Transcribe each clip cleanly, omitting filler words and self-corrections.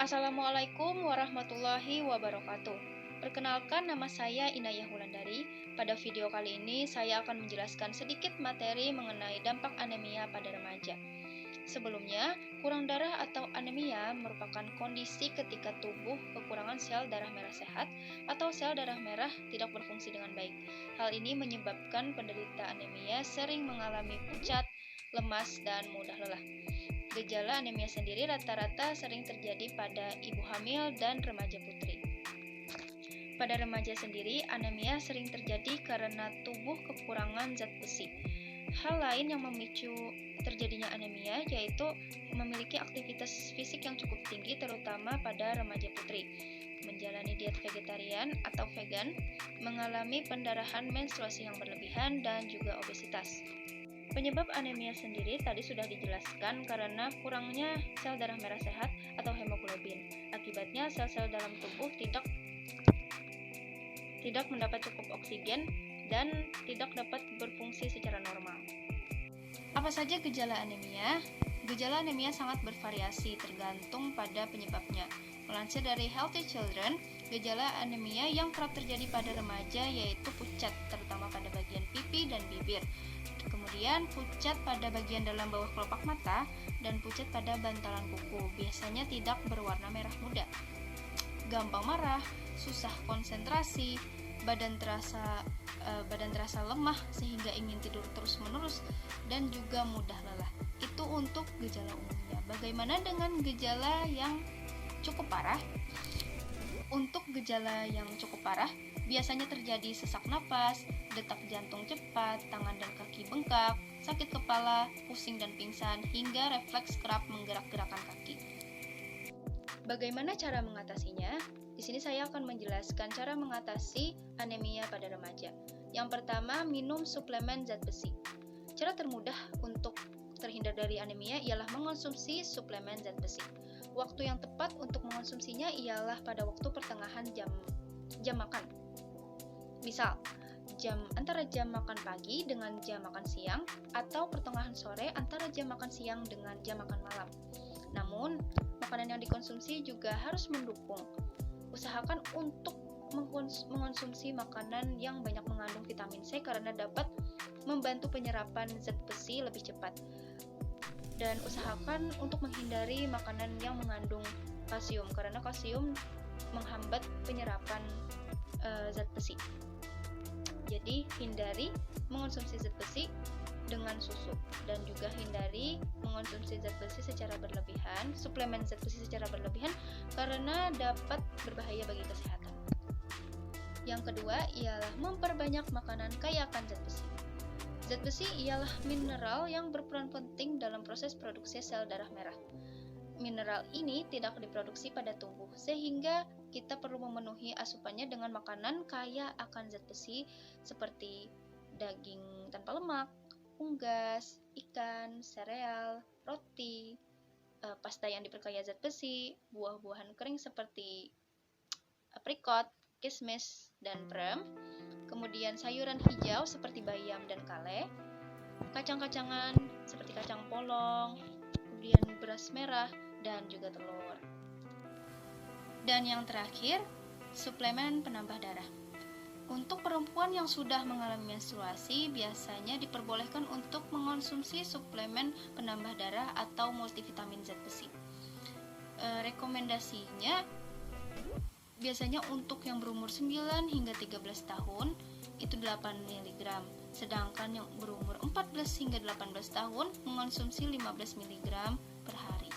Assalamualaikum warahmatullahi wabarakatuh. Perkenalkan, nama saya Inayah Wulandari. Pada video kali ini saya akan menjelaskan sedikit materi mengenai dampak anemia pada remaja. Sebelumnya, kurang darah atau anemia merupakan kondisi ketika tubuh kekurangan sel darah merah sehat atau sel darah merah tidak berfungsi dengan baik. Hal ini menyebabkan penderita anemia sering mengalami pucat, lemas, dan mudah lelah. Gejala anemia sendiri rata-rata sering terjadi pada ibu hamil dan remaja putri. Pada remaja sendiri, anemia sering terjadi karena tubuh kekurangan zat besi. Hal lain yang memicu terjadinya anemia yaitu memiliki aktivitas fisik yang cukup tinggi, terutama pada remaja putri, menjalani diet vegetarian atau vegan, mengalami pendarahan menstruasi yang berlebihan, dan juga obesitas. Penyebab anemia sendiri tadi sudah dijelaskan karena kurangnya sel darah merah sehat atau hemoglobin. Akibatnya sel-sel dalam tubuh tidak mendapat cukup oksigen dan tidak dapat berfungsi secara normal. Apa saja gejala anemia? Gejala anemia sangat bervariasi tergantung pada penyebabnya. Melansir dari Healthy Children, gejala anemia yang kerap terjadi pada remaja yaitu pucat, terutama pada bagian pipi dan bibir. Kemudian pucat pada bagian dalam bawah kelopak mata dan pucat pada bantalan kuku, biasanya tidak berwarna merah muda. Gampang marah, susah konsentrasi, badan terasa lemah sehingga ingin tidur terus-menerus, dan juga mudah lelah. Itu untuk gejala umumnya. Bagaimana dengan gejala yang cukup parah? Untuk gejala yang cukup parah, biasanya terjadi sesak napas, detak jantung cepat, tangan dan kaki bengkak, sakit kepala, pusing dan pingsan, hingga refleks kerap menggerak-gerakkan kaki. Bagaimana cara mengatasinya? Di sini saya akan menjelaskan cara mengatasi anemia pada remaja. Yang pertama, minum suplemen zat besi. Cara termudah untuk terhindar dari anemia ialah mengonsumsi suplemen zat besi. Waktu yang tepat untuk mengonsumsinya ialah pada waktu pertengahan jam makan. Misal, antara jam makan pagi dengan jam makan siang, atau pertengahan sore antara jam makan siang dengan jam makan malam. Namun, makanan yang dikonsumsi juga harus mendukung. Usahakan untuk mengonsumsi makanan yang banyak mengandung vitamin C karena dapat membantu penyerapan zat besi lebih cepat. Dan usahakan untuk menghindari makanan yang mengandung kalsium karena kalsium menghambat penyerapan zat besi. Jadi hindari mengonsumsi zat besi dengan susu, dan juga hindari mengonsumsi zat besi secara berlebihan, suplemen zat besi secara berlebihan karena dapat berbahaya bagi kesehatan. Yang kedua ialah memperbanyak makanan kaya akan zat besi. Zat besi ialah mineral yang berperan penting dalam proses produksi sel darah merah. Mineral ini tidak diproduksi pada tubuh, sehingga kita perlu memenuhi asupannya dengan makanan kaya akan zat besi seperti daging tanpa lemak, unggas, ikan, sereal, roti, pasta yang diperkaya zat besi, buah-buahan kering seperti aprikot, kismis, dan prem, kemudian sayuran hijau seperti bayam dan kale, kacang-kacangan seperti kacang polong, kemudian beras merah, dan juga telur. Dan yang terakhir, suplemen penambah darah. Untuk perempuan yang sudah mengalami menstruasi, biasanya diperbolehkan untuk mengonsumsi suplemen penambah darah atau multivitamin zat besi. Rekomendasinya biasanya untuk yang berumur 9 hingga 13 tahun itu 8 mg, sedangkan yang berumur 14 hingga 18 tahun mengonsumsi 15 mg per hari.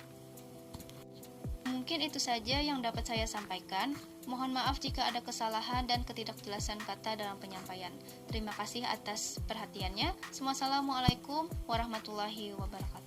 Mungkin itu saja yang dapat saya sampaikan. Mohon maaf jika ada kesalahan dan ketidakjelasan kata dalam penyampaian. Terima kasih atas perhatiannya. Wassalamualaikum warahmatullahi wabarakatuh.